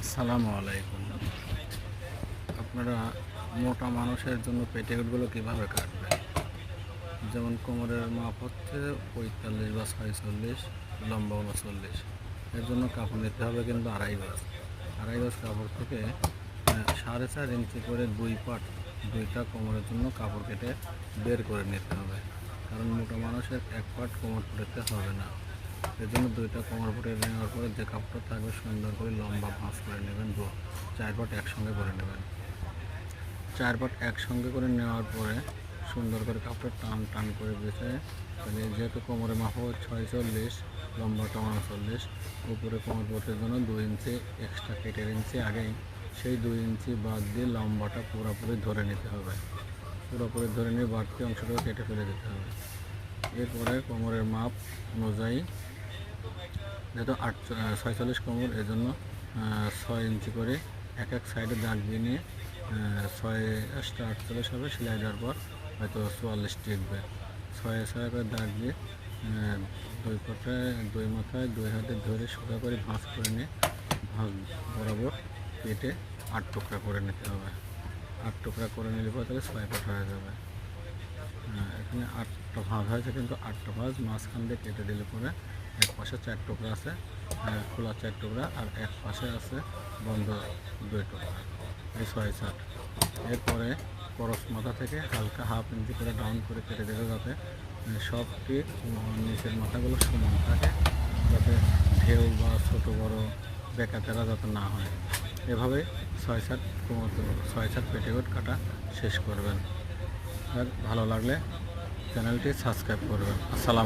আসসালামু আলাইকুম। আপনারা মোটা মানুষের জন্য পেটিকোটগুলো কীভাবে কাটবেন? যেমন কোমরের মাপ হচ্ছে ৪৫ বা ৪৬, লম্বা ৩৯। এর জন্য কাপড় নিতে হবে কিন্তু আড়াই গজ। আড়াই গজ কাপড় থেকে ৪.৫ ইঞ্চি করে দুই পাট, দুইটা কোমরের জন্য কাপড় কেটে বের করে নিতে হবে। কারণ মোটা মানুষের এক পাট কোমর ফুটাতে হবে না। এর জন্য দুইটা কোমর ফুটিয়ে নেওয়ার পরে যে কাপড়টা থাকবে সুন্দর করে লম্বা ভাঁজ করে নেবেন, 4 পাট একসঙ্গে করে নেবেন। 4 পাট একসঙ্গে করে নেওয়ার পরে সুন্দর করে কাপড়টা টান টান করে বিছিয়ে, মানে যেহেতু কোমরে মাপ 46, লম্বাটা 39, উপরে কোমর পথের জন্য 2 ইঞ্চি এক্সট্রা কেটে ইঞ্চি আগেই সেই 2 ইঞ্চি বাদ দিয়ে লম্বাটা পুরোপুরি ধরে নিতে হবে। পুরোপুরি ধরে নিয়ে বাড়তি অংশটাও কেটে ফেলে দিতে হবে। এরপরে কোমরের মাপ অনুযায়ী, যেহেতু 46 কোমর, এজন্য 6 ইঞ্চি করে এক সাইডে দাগ দিয়ে নিয়ে 6 48 হবে। সেলাই দেওয়ার পর হয়তো 44 টিকবে। 6 করে দাগ দিয়ে দুই পাটে, দুই মাথায়, দুই হাতে ধরে সোজা করে ভাঁজ করে নিয়ে ভাঁজ বরাবর কেটে 8 টুকরা করে নিতে হবে। 8 টুকরা করে নিলে পর তাহলে 6 পাট হয়ে যাবে। এখানে 8টা ভাঁজ হয়েছে, কিন্তু 8টা ভাঁজ মাঝখান দিয়ে কেটে দিলে পরে এক পাশে 4 টুকরা আছে খোলা 4 টুকরা, আর এক পাশে আছে বন্ধ 2 টুকরা, এই 6/7। এরপরে করস মাথা থেকে হালকা হাফ ইঞ্চি করে ডাউন করে কেটে দেবে, যাতে সবটি নিচের মাথাগুলো সমান থাকে, যাতে ঢেউ বা ছোটো বড়ো বেকাতেরা যাতে না হয়। এভাবে 6/7 পেটিকোট কাটা শেষ করবেন। আর ভালো লাগলে চ্যানেলটি সাবস্ক্রাইব করবেন। আসসালাম।